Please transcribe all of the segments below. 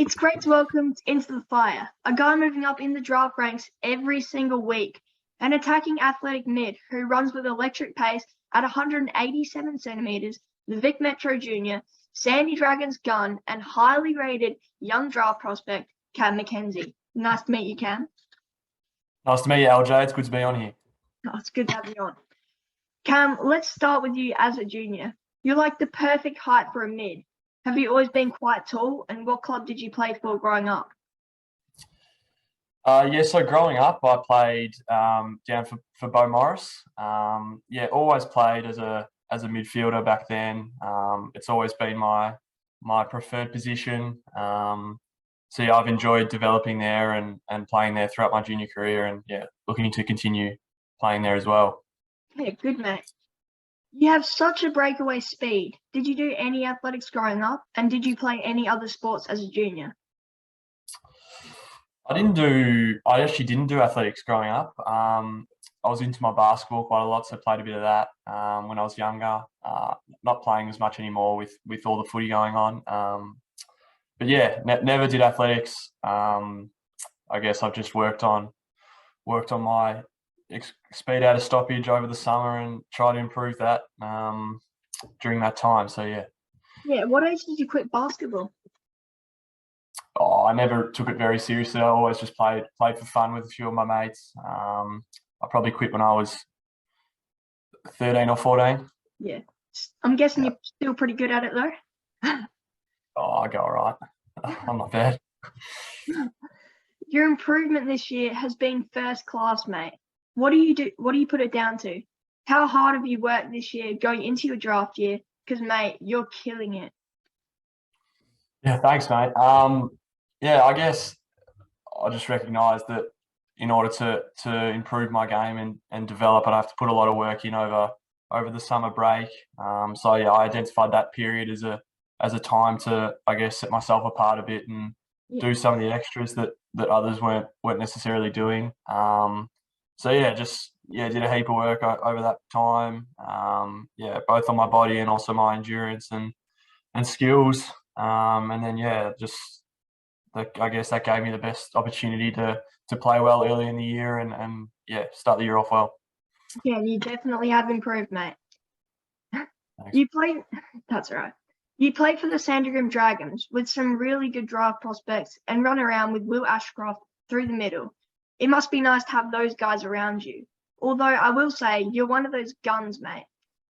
It's great to welcome Into the Fire, a guy moving up in the draft ranks every single week, an attacking athletic mid who runs with electric pace at 187 centimetres, the Vic Metro Junior, Sandy Dragons gun, and highly rated young draft prospect, Cam MacKenzie. Nice to meet you, Cam. Nice to meet you, LJ. It's good to be on here. Oh, it's good to have you on. Cam, let's start with you as a junior. You're like the perfect height for a mid. Have you always been quite tall, and what club did you play for growing up? So growing up, I played down for Beau Morris. Always played as a midfielder back then. It's always been my preferred position. I've enjoyed developing there and playing there throughout my junior career, and looking to continue playing there as well. Yeah, good mate. You have such a breakaway speed. Did you do any athletics growing up, and did you play any other sports as a junior? I actually didn't do athletics growing up. I was into my basketball quite a lot, so played a bit of that when I was younger. Not playing as much anymore with all the footy going on. Never did athletics. I guess I've just worked on my speed out of stoppage over the summer and try to improve that during that time. So yeah. Yeah. What age did you quit basketball? Oh, I never took it very seriously. I always just played for fun with a few of my mates. I probably quit when I was 13 or 14. Yeah. I'm guessing you're still pretty good at it though. Oh, I go all right. I'm not bad. Your improvement this year has been first class, mate. What do you put it down to? How hard have you worked this year going into your draft year? Because, mate, you're killing it. Yeah, thanks, mate. I guess I just recognise that in order to improve my game and develop, I'd have to put a lot of work in over the summer break. I identified that period as a time to, I guess, set myself apart a bit and do some of the extras that others weren't necessarily doing. Did a heap of work over that time. Both on my body and also my endurance and skills. I guess that gave me the best opportunity to play well early in the year and start the year off well. Yeah, you definitely have improved, mate. That's right. You played for the Sandringham Dragons with some really good draft prospects and run around with Will Ashcroft through the middle. It must be nice to have those guys around you. Although I will say you're one of those guns, mate.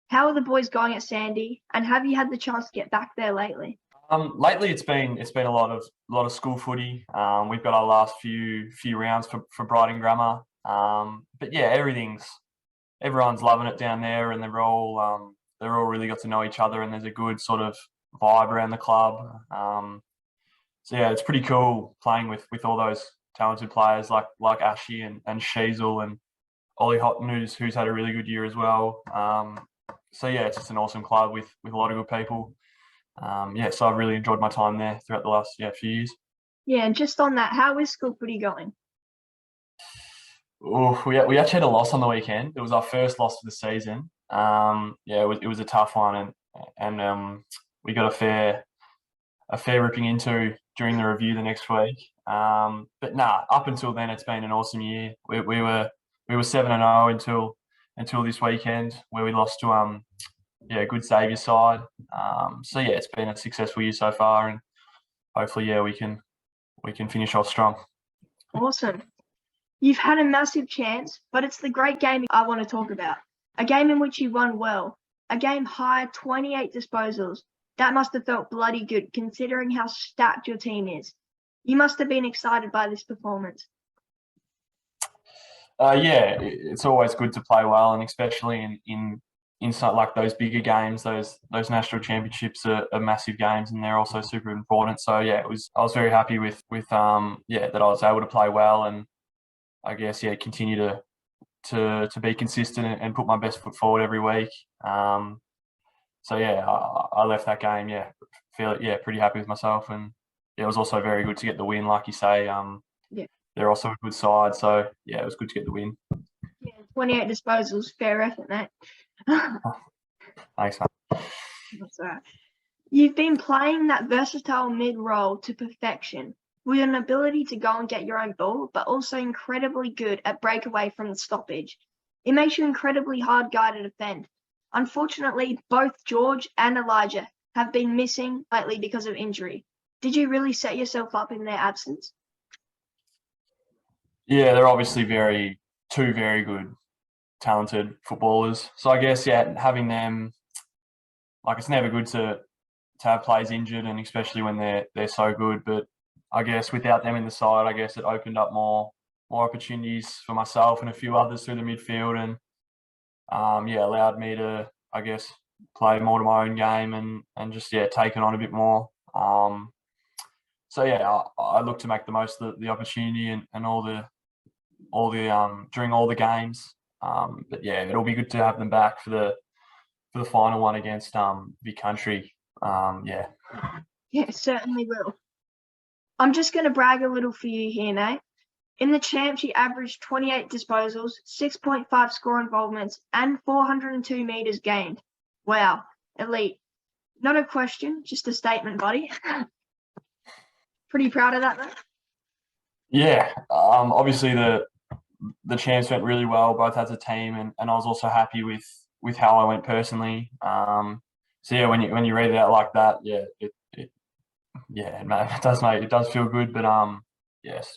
How are the boys going at Sandy, and have you had the chance to get back there lately? Lately, it's been a lot of school footy. We've got our last few rounds for Brighton Grammar. Everyone's loving it down there, and they're all really got to know each other, and there's a good sort of vibe around the club. It's pretty cool playing with all those talented players like Ashy and Sheasel and Ollie Houghton, who's had a really good year as well. It's just an awesome club with a lot of good people. So I've really enjoyed my time there throughout the last few years. Yeah, and just on that, how is school footy going? Oh, we actually had a loss on the weekend. It was our first loss of the season. It was a tough one, and we got a fair ripping into during the review the next week. Up until then, it's been an awesome year. We were 7-0 until this weekend, where we lost to a good Saviour side. It's been a successful year so far, and hopefully we can finish off strong. Awesome. You've had a massive chance, but it's the great game I want to talk about. A game in which you won well. A game high, 28 disposals. That must have felt bloody good considering how stacked your team is. You must have been excited by this performance. It's always good to play well, and especially in something like those bigger games, those national championships are massive games, and they're also super important. So I was very happy with that I was able to play well, and I guess continue to be consistent and put my best foot forward every week. I left that game pretty happy with myself, and it was also very good to get the win, like you say. They're also a good side, so it was good to get the win. 28 disposals, fair effort, mate. Thanks, mate. That's all right. You've been playing that versatile mid role to perfection, with an ability to go and get your own ball, but also incredibly good at breakaway from the stoppage. It makes you incredibly hard guy to defend. Unfortunately, both George and Elijah have been missing lately because of injury. Did you really set yourself up in their absence? Yeah, they're obviously two very good, talented footballers. So I guess having them, like, it's never good to have players injured, and especially when they're so good. But I guess without them in the side, I guess it opened up more opportunities for myself and a few others through the midfield, and allowed me to, I guess, play more to my own game and just take it on a bit more. I look to make the most of the opportunity and all the during all the games. It'll be good to have them back for the final one against Vic Country. Yeah, it certainly will. I'm just going to brag a little for you here, Nate. In the champs, you averaged 28 disposals, 6.5 score involvements, and 402 metres gained. Wow, elite. Not a question, just a statement, buddy. Pretty proud of that, though. Yeah, obviously the champs went really well, both as a team, and I was also happy with how I went personally. When you read it out like that, it does feel good, but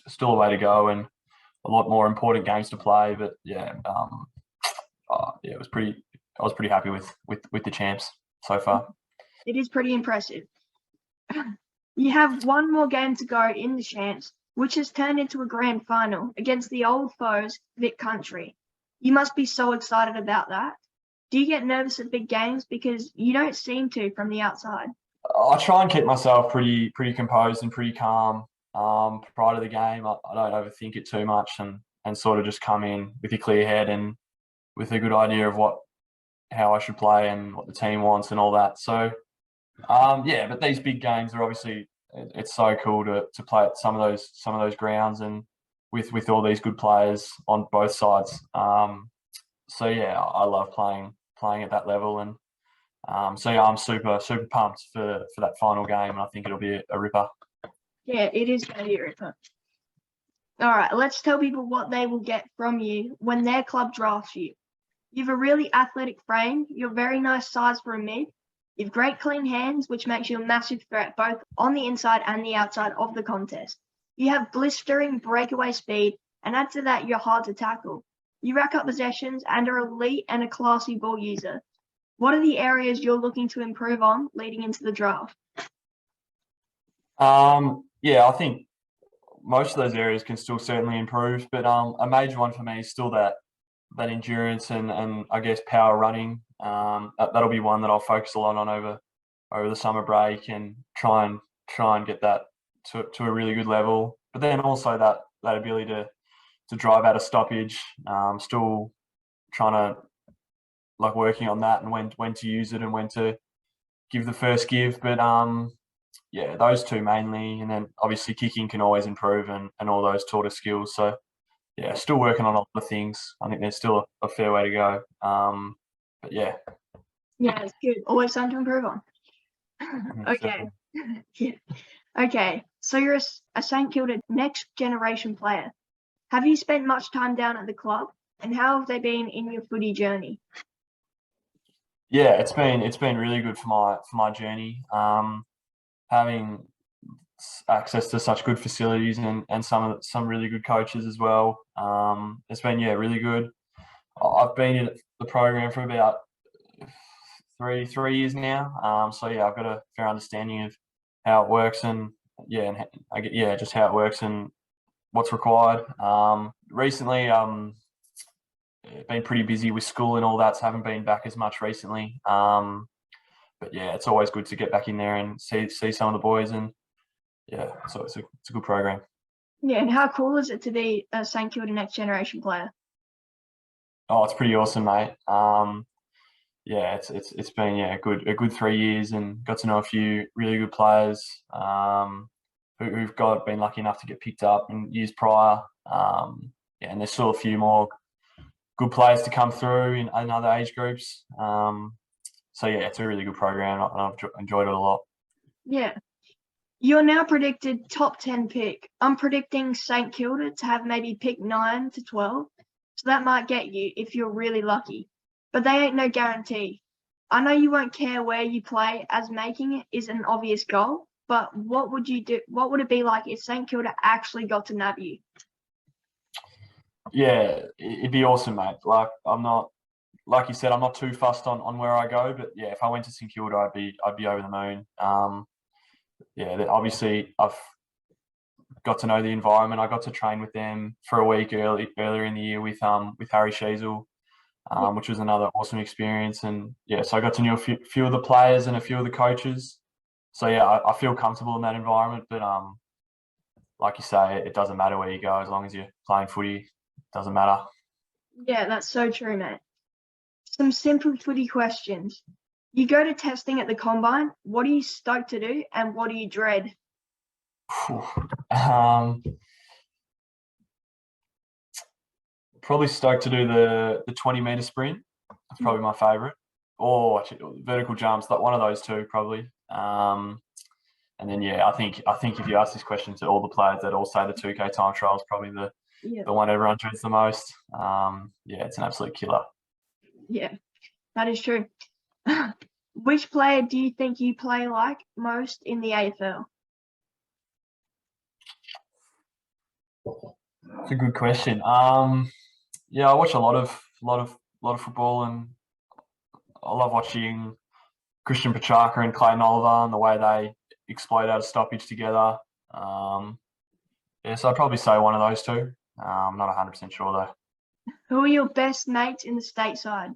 still a way to go and a lot more important games to play. But it was pretty. I was pretty happy with the champs so far. It is pretty impressive. You have one more game to go in the champs, which has turned into a grand final against the old foes, Vic Country. You must be so excited about that. Do you get nervous at big games? Because you don't seem to from the outside. I try and keep myself pretty composed and pretty calm prior to the game. I don't overthink it too much and sort of just come in with a clear head and with a good idea of how I should play and what the team wants and all that. So, but these big games are obviously, it's so cool to play at some of those grounds and with all these good players on both sides. I love playing at that level, and I'm super pumped for that final game, and I think it'll be a ripper. Yeah, it is going to be a ripper. All right, let's tell people what they will get from you when their club drafts you. You have a really athletic frame. You're very nice size for a mid. You have great clean hands, which makes you a massive threat both on the inside and the outside of the contest. You have blistering breakaway speed, and add to that, you're hard to tackle. You rack up possessions and are elite and a classy ball user. What are the areas you're looking to improve on leading into the draft? I think most of those areas can still certainly improve, but a major one for me is still that endurance and I guess power running. That'll be one that I'll focus a lot on over the summer break and try and get that to a really good level. But then also that ability to drive out of stoppage. Still trying to working on that and when to use it and when to give the first give. But those two mainly, and then obviously kicking can always improve and all those sort of skills. So still working on a lot of things. I think there's still a fair way to go. Yeah, it's good. Always something to improve on. Okay. Yeah. Okay. So you're a St Kilda next generation player. Have you spent much time down at the club, and how have they been in your footy journey? Yeah, it's been really good for my journey. Having access to such good facilities and some really good coaches as well. It's been really good. I've been in the program for about three years now. I've got a fair understanding of how it works and just how it works and what's required. Recently, been pretty busy with school and all that, so I haven't been back as much recently. It's always good to get back in there and see some of the boys, and so it's a good program. Yeah, and how cool is it to be a St Kilda next generation player? Oh, it's pretty awesome, mate. It's been a good 3 years and got to know a few really good players who've been lucky enough to get picked up in years prior. And there's still a few more good players to come through in other age groups. It's a really good program, and I've enjoyed it a lot. Yeah. You're now predicted top 10 pick. I'm predicting St Kilda to have maybe pick 9 to 12. So that might get you if you're really lucky. But they ain't no guarantee. I know you won't care where you play, as making it is an obvious goal. But what would you do? What would it be like if St Kilda actually got to nab you? Yeah, it'd be awesome, mate. Like like you said, I'm not too fussed on where I go, but yeah, if I went to St Kilda, I'd be over the moon. Yeah, obviously I've got to know the environment. I got to train with them for a week earlier in the year with Harry Sheasel, which was another awesome experience. And yeah, so I got to know a few of the players and a few of the coaches. So yeah, I feel comfortable in that environment. But like you say, it doesn't matter where you go as long as you're playing footy. It doesn't matter. Yeah, that's so true, mate. Some simple footy questions. You go to testing at the combine. What are you stoked to do, and what do you dread? Probably stoked to do the 20-meter sprint. That's probably my favourite. Or vertical jumps, like one of those two, probably. And then yeah, I think if you ask this question to all the players, they'd all say the 2K time trial is probably the one everyone dreads the most. Yeah, it's an absolute killer. Yeah, that is true. Which player do you think you play like most in the AFL? It's a good question. Yeah, I watch a lot of football, and I love watching Christian Petrarca and Clayton Oliver and the way they explode out of stoppage together. Yeah, so I'd probably say one of those two. I'm not 100% sure though. Who are your best mates in the stateside?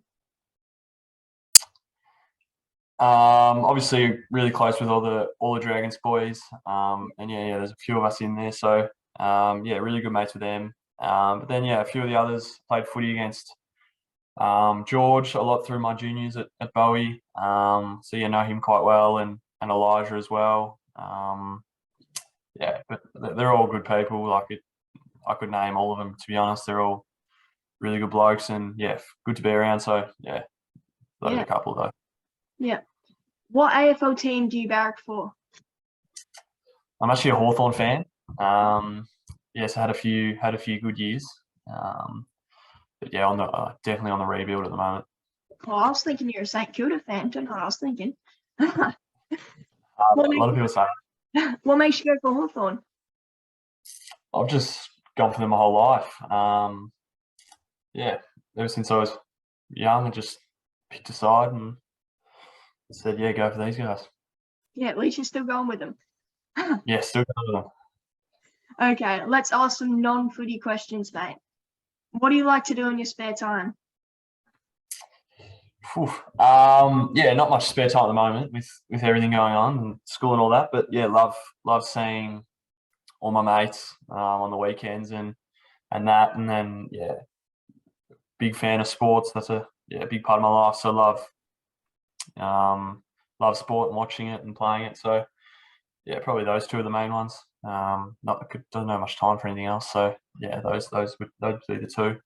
Obviously really close with all the Dragons boys. And yeah, there's a few of us in there. So yeah, really good mates with them. But then yeah, a few of the others played footy against George a lot through my juniors at Bowie. So yeah, know him quite well, and Elijah as well. Yeah, but they're all good people. I could name all of them, to be honest. They're all really good blokes, and yeah, good to be around. So yeah, those are a couple though. Yeah. What AFL team do you barrack for? I'm actually a Hawthorn fan. Yes, I had a few good years. But yeah, definitely on the rebuild at the moment. Oh, I was thinking you're a St Kilda fan. Don't know what I was thinking. A lot of people say What makes you go for Hawthorn? I've just gone for them my whole life. Yeah, ever since I was young, I just picked a side and said, yeah, go for these guys. Yeah, at least you're still going with them. Yeah, still going with them. Okay, let's ask some non-footy questions, mate. What do you like to do in your spare time? Yeah, not much spare time at the moment with everything going on and school and all that. But yeah, love seeing all my mates on the weekends and that. And then yeah, big fan of sports. That's a big part of my life. So love sport and watching it and playing it. So yeah, probably those two are the main ones. Doesn't have much time for anything else. So yeah, those would be the two.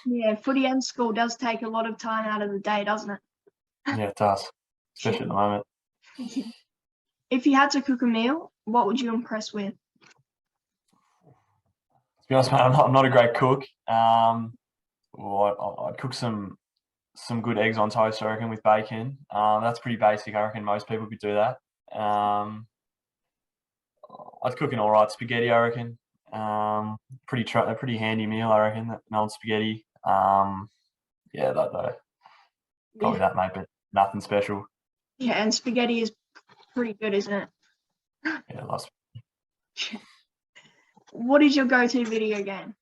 Yeah, footy and school does take a lot of time out of the day, doesn't it? Yeah, it does, especially at the moment. If you had to cook a meal, what would you impress with? To be honest, mate, I'm not a great cook. I'd cook some good eggs on toast, I reckon, with bacon. That's pretty basic. I reckon most people could do that. I'd cook an all right spaghetti, I reckon. A pretty handy meal, I reckon. An old spaghetti. Yeah, probably that, mate. But nothing special. Yeah, and spaghetti is pretty good, isn't it? Yeah, I love spaghetti. What is your go-to video game?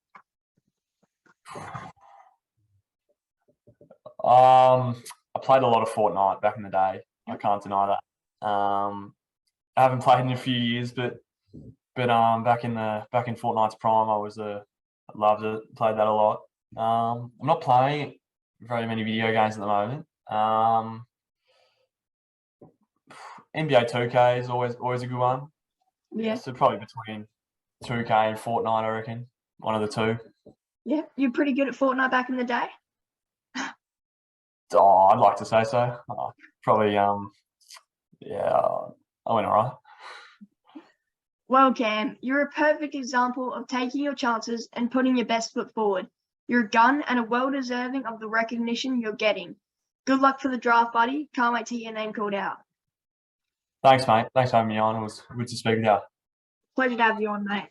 I played a lot of Fortnite back in the day. I can't deny that. I haven't played in a few years, but back in Fortnite's prime, I loved it. Played that a lot. I'm not playing very many video games at the moment. NBA 2K is always a good one. Yeah. So probably between 2K and Fortnite, I reckon. One of the two. Yeah, you're pretty good at Fortnite back in the day. Oh, I'd like to say so. Probably. Yeah, I went alright. Well, Cam, you're a perfect example of taking your chances and putting your best foot forward. You're a gun and are well deserving of the recognition you're getting. Good luck for the draft, buddy. Can't wait to hear your name called out. Thanks, mate. Thanks for having me on. It was good to speak with you. Pleasure to have you on, mate.